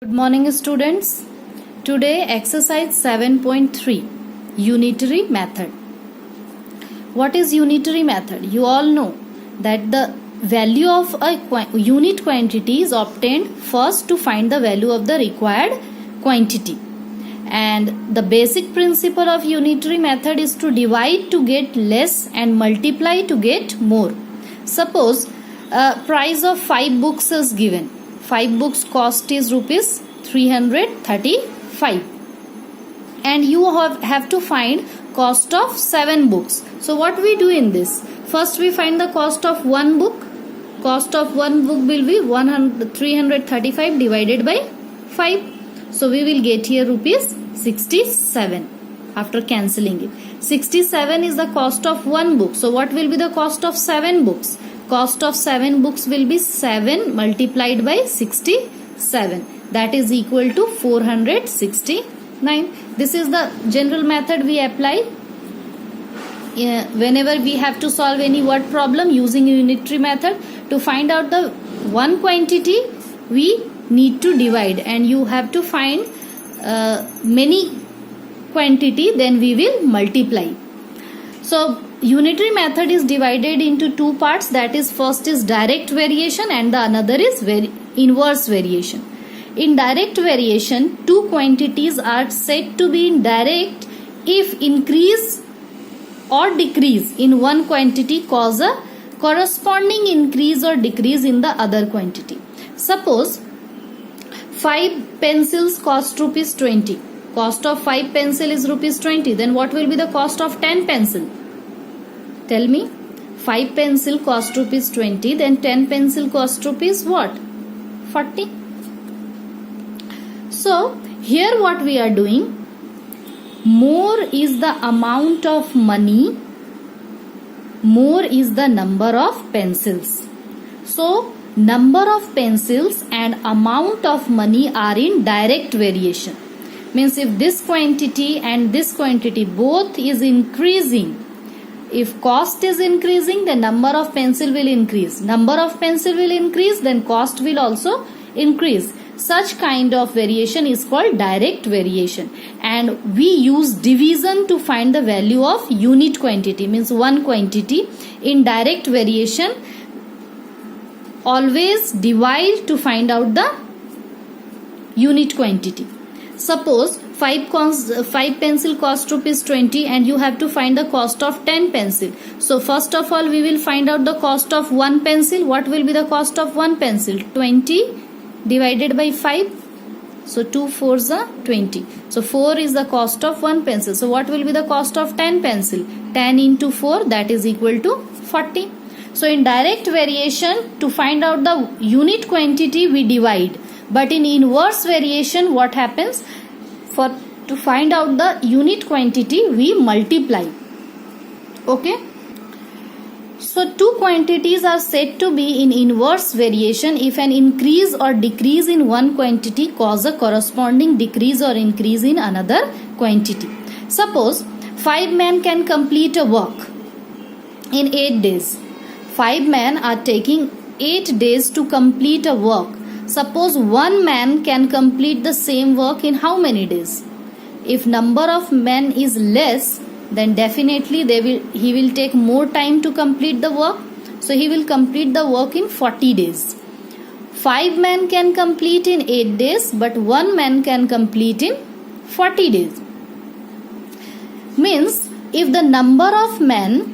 Good morning, students. Today exercise 7.3 unitary method. What is unitary method? You all know that the value of a unit quantity is obtained first to find the value of the required quantity. And the basic principle of unitary method is to divide to get less and multiply to get more. Suppose a price of 5 books is given. 5 books cost is rupees 335 and you have to find cost of 7 books. So what we do in this? First we find the cost of one book. Cost of one book will be 335 divided by 5. So we will get here rupees 67 after cancelling it. 67 is the cost of one book. So what will be the cost of 7 books? Cost of 7 books will be 7 multiplied by 67. That is equal to 469. This is the general method we apply whenever we have to solve any word problem using unitary method. To find out the one quantity, we need to divide, and you have to find many quantity, then we will multiply. So unitary method is divided into two parts, that is first is direct variation and the another is inverse variation. In direct variation, two quantities are said to be in direct if increase or decrease in one quantity cause a corresponding increase or decrease in the other quantity. Suppose 5 pencils cost rupees 20. Cost of 5 pencil is rupees 20. Then what will be the cost of 10 pencil? Tell me. 5 pencil cost rupees 20. Then 10 pencil cost rupees what? 40. So here what we are doing, more is the amount of money, more is the number of pencils. So number of pencils and amount of money are in direct variation. Means if this quantity and this quantity both is increasing, if cost is increasing, the number of pencil will increase. Number of pencil will increase, then cost will also increase. Such kind of variation is called direct variation, and we use division to find the value of unit quantity, means one quantity. In direct variation, always divide to find out the unit quantity. Suppose 5 pencil cost rupees 20 and you have to find the cost of 10 pencil. So first of all we will find out the cost of one pencil. What will be the cost of one pencil? 20 divided by 5. So 2 4s are 20. So 4 is the cost of one pencil. So what will be the cost of 10 pencil? 10 into 4, that is equal to 40. So in direct variation, to find out the unit quantity we divide. But in inverse variation, what happens? To find out the unit quantity, we multiply. Okay. So two quantities are said to be in inverse variation if an increase or decrease in one quantity cause a corresponding decrease or increase in another quantity. Suppose 5 men can complete a work in 8 days. 5 men are taking 8 days to complete a work. Suppose one man can complete the same work in how many days? If number of men is less, then definitely he will take more time to complete the work. So he will complete the work in 40 days. 5 men can complete in 8 days, but one man can complete in 40 days. Means if the number of men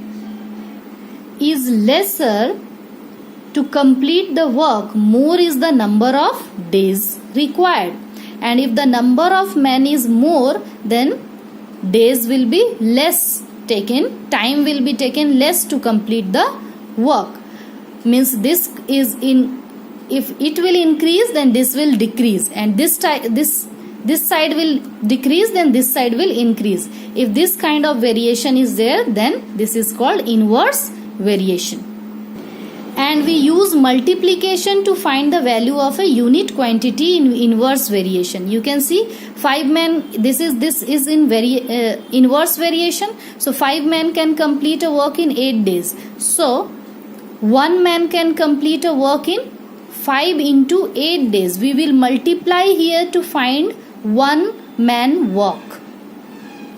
is lesser, to complete the work, more is the number of days required. And if the number of men is more, then days will be less taken, time will be taken less to complete the work. Means this is in, if it will increase, then this will decrease, and this side will decrease, then this side will increase. If this kind of variation is there, then this is called inverse variation. And we use multiplication to find the value of a unit quantity in inverse variation. You can see 5 men, this is in inverse variation. So 5 men can complete a work in 8 days. So 1 man can complete a work in 5 into 8 days. We will multiply here to find one man work.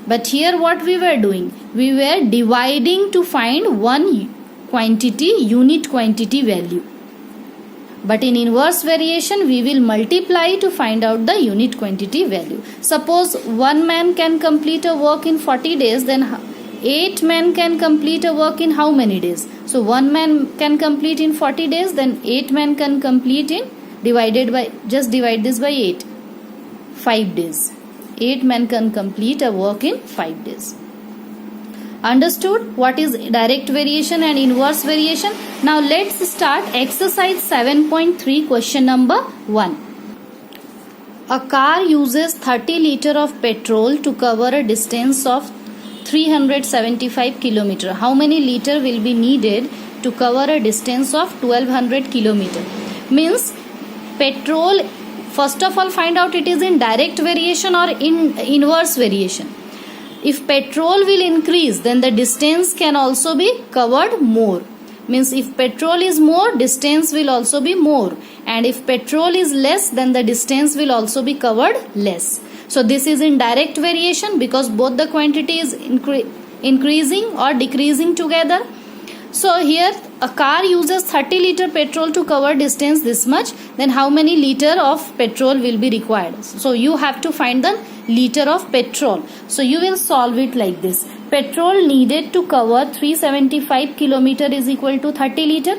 But here what we were doing? We were dividing to find one quantity, unit quantity value. But in inverse variation, we will multiply to find out the unit quantity value. Suppose one man can complete a work in 40 days, then 8 men can complete a work in how many days? So one man can complete in 40 days, then 8 men can complete in, just divide this by 8, 5 days. 8 men can complete a work in 5 days. Understood what is direct variation and inverse variation? Now let's start exercise 7.3, question number 1. A car uses 30 liter of petrol to cover a distance of 375 km. How many liter will be needed to cover a distance of 1200 km? Means petrol, first of all find out it is in direct variation or in inverse variation. If petrol will increase, then the distance can also be covered more. Means if petrol is more, distance will also be more. And if petrol is less, then the distance will also be covered less. So this is in direct variation because both the quantity is increasing or decreasing together. So here a car uses 30 liter petrol to cover distance this much. Then how many liter of petrol will be required? So you have to find the liter of petrol. So you will solve it like this. Petrol needed to cover 375 kilometer is equal to 30 liter.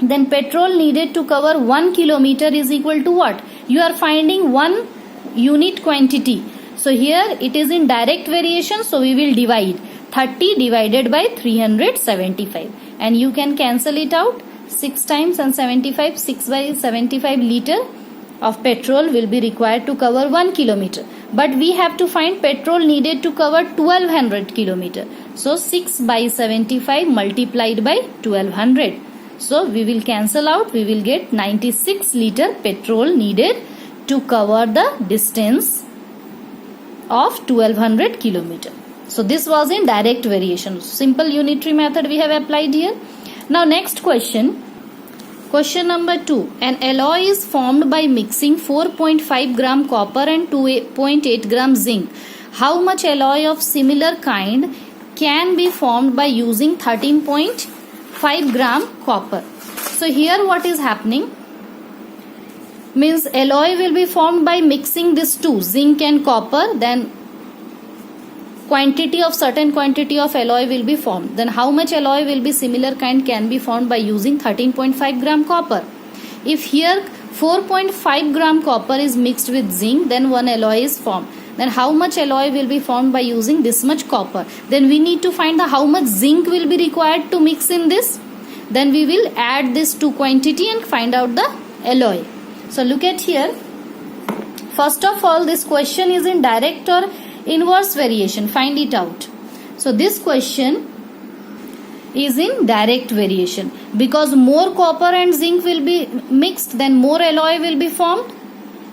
Then petrol needed to cover 1 kilometer is equal to what? You are finding one unit quantity. So here it is in direct variation. So we will divide 30 divided by 375. And you can cancel it out. 6 times and 75, 6 by 75 liter of petrol will be required to cover 1 kilometer. But we have to find petrol needed to cover 1200 kilometer. So 6 by 75 multiplied by 1200. So we will cancel out. We will get 96 liter petrol needed to cover the distance of 1200 kilometer. So this was in direct variation. Simple unitary method we have applied here. Now next question. Question number 2. An alloy is formed by mixing 4.5 gram copper and 2.8 gram zinc. How much alloy of similar kind can be formed by using 13.5 gram copper? So here what is happening? Means alloy will be formed by mixing these two, zinc and copper. Then certain quantity of alloy will be formed. Then how much alloy will be similar kind can be formed by using 13.5 gram copper? If here 4.5 gram copper is mixed with zinc, then one alloy is formed. Then how much alloy will be formed by using this much copper? Then we need to find the how much zinc will be required to mix in this. Then we will add this two quantity and find out the alloy. So look at here. First of all, this question is in direct or inverse variation. Find it out. So this question is in direct variation because more copper and zinc will be mixed, then more alloy will be formed.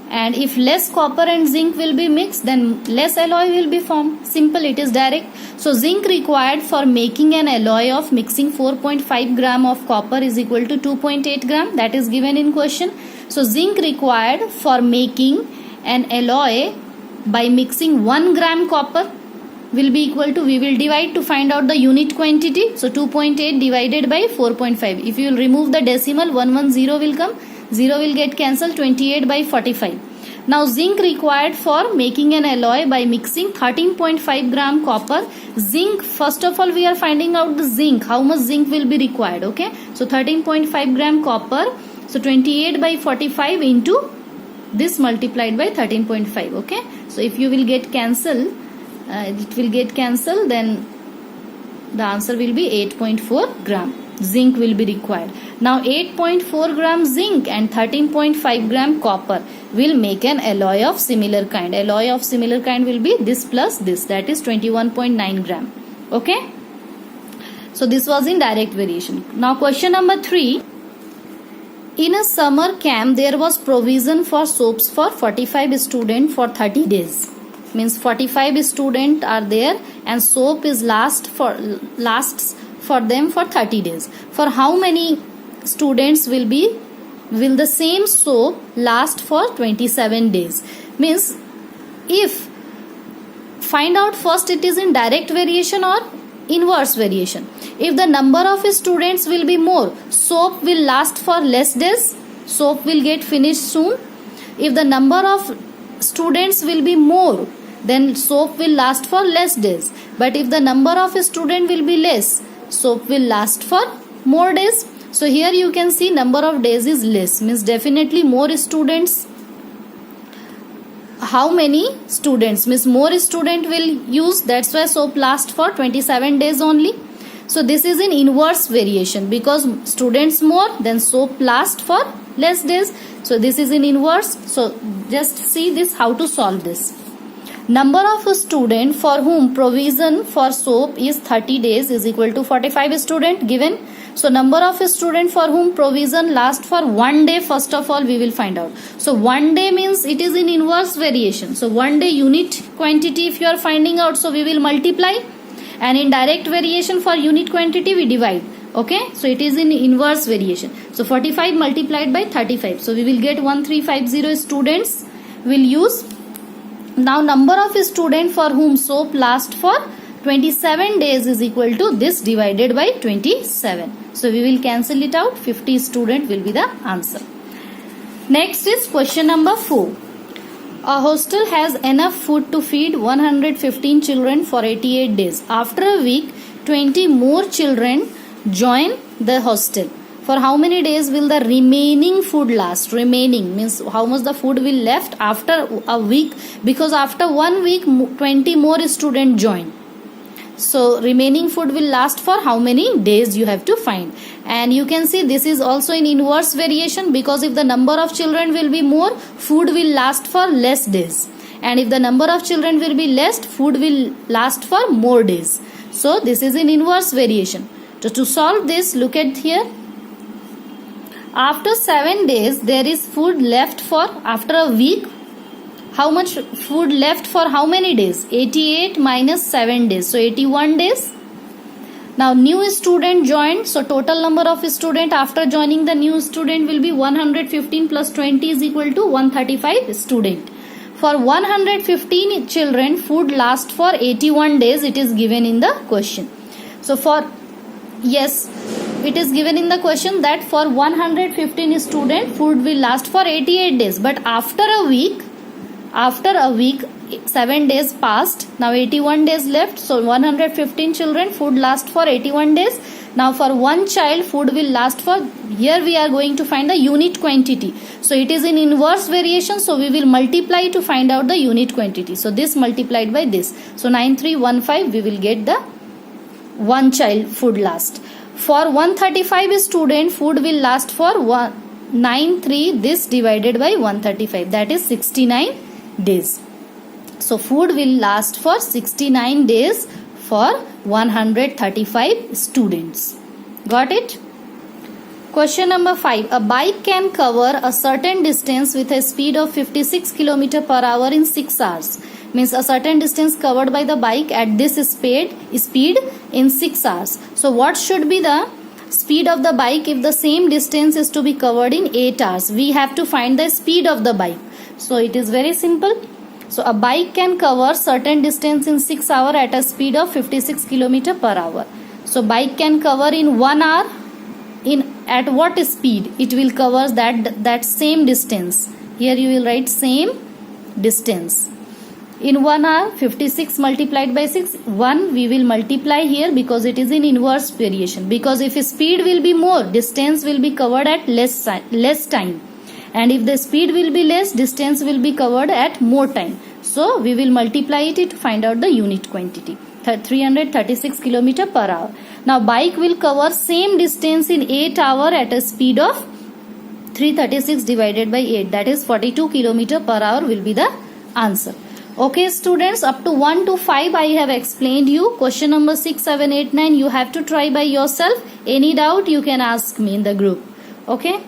And if less copper and zinc will be mixed, then less alloy will be formed. Simple, it is direct. So zinc required for making an alloy of mixing 4.5 gram of copper is equal to 2.8 gram. That is given in question. So zinc required for making an alloy by mixing 1 gram copper will be equal to, we will divide to find out the unit quantity. So 2.8 divided by 4.5. If you will remove the decimal, 110 will come. 0 will get cancelled. 28 by 45. Now zinc required for making an alloy by mixing 13.5 gram copper. Zinc, first of all we are finding out the zinc. How much zinc will be required? Okay. So 13.5 gram copper. So 28 by 45 into this multiplied by 13.5. Okay. So if you will get cancel, it will get cancelled, then the answer will be 8.4 gram. Zinc will be required. Now 8.4 gram zinc and 13.5 gram copper will make an alloy of similar kind. Alloy of similar kind will be this plus this, that is 21.9 gram. Okay. So this was in direct variation. Now question number 3. In a summer camp, there was provision for soaps for 45 students for 30 days. Means 45 students are there and soap is lasts for them for 30 days. For how many students will be will the same soap last for 27 days? Means if find out first it is in direct variation or inverse variation. If the number of students will be more, soap will last for less days, soap will get finished soon. If the number of students will be more, then soap will last for less days. But if the number of students will be less, soap will last for more days. So here you can see number of days is less, means definitely more students. How many students? Means more student will use, that's why soap last for 27 days only. So this is in inverse variation, because students more, then soap last for less days. So this is in inverse. So just see this, how to solve this. Number of student for whom provision for soap is 30 days is equal to 45 student given. So number of student for whom provision lasts for 1 day, first of all we will find out. So 1 day means it is in inverse variation. So 1 day unit quantity if you are finding out, so we will multiply, and in direct variation for unit quantity we divide. Okay, so it is in inverse variation. So 45 multiplied by 35, so we will get 1350 students will use. Now number of students for whom soap lasts for 27 days is equal to this divided by 27. So we will cancel it out. 50 student will be the answer. Next is question number 4. A hostel has enough food to feed 115 children for 88 days. After a week, 20 more children join the hostel. For how many days will the remaining food last? Remaining means how much the food will left after a week, because after 1 week 20 more students join. So remaining food will last for how many days you have to find. And you can see this is also in inverse variation, because if the number of children will be more, food will last for less days. And if the number of children will be less, food will last for more days. So this is in inverse variation. So to solve this, look at here. After 7 days, there is food left for, after a week, how much food left for how many days? 88 minus 7 days. So 81 days. Now new student joined. So total number of student after joining the new student will be 115 plus 20 is equal to 135 student. For 115 children, food lasts for 81 days. It is given in the question. So for, yes, it is given in the question that for 115 student, food will last for 88 days. But after a week, 7 days passed. Now 81 days left. So 115 children, food last for 81 days. Now for one child, food will last for, here we are going to find the unit quantity. So it is in inverse variation. So we will multiply to find out the unit quantity. So this multiplied by this. So 9315, we will get the one child food last. For 135 student, food will last for 93, this divided by 135, that is 69 days. So food will last for 69 days for 135 students. Got it? Question number 5. A bike can cover a certain distance with a speed of 56 km per hour in 6 hours. Means a certain distance covered by the bike at this speed in 6 hours. So what should be the speed of the bike if the same distance is to be covered in 8 hours? We have to find the speed of the bike. So it is very simple. So a bike can cover certain distance in 6 hours at a speed of 56 km per hour. So bike can cover in 1 hour. At what speed it will cover that same distance? Here you will write same distance. In 1 hour, 56 multiplied by 6, 1 we will multiply here because it is in inverse variation. Because if speed will be more, distance will be covered at less time. And if the speed will be less, distance will be covered at more time. So we will multiply it to find out the unit quantity. 336 km per hour. Now bike will cover same distance in 8 hours at a speed of 336 divided by 8. That is 42 km per hour will be the answer. Okay students, up to 1 to 5 I have explained you. Question number 6, 7, 8, 9 you have to try by yourself. Any doubt you can ask me in the group. Okay.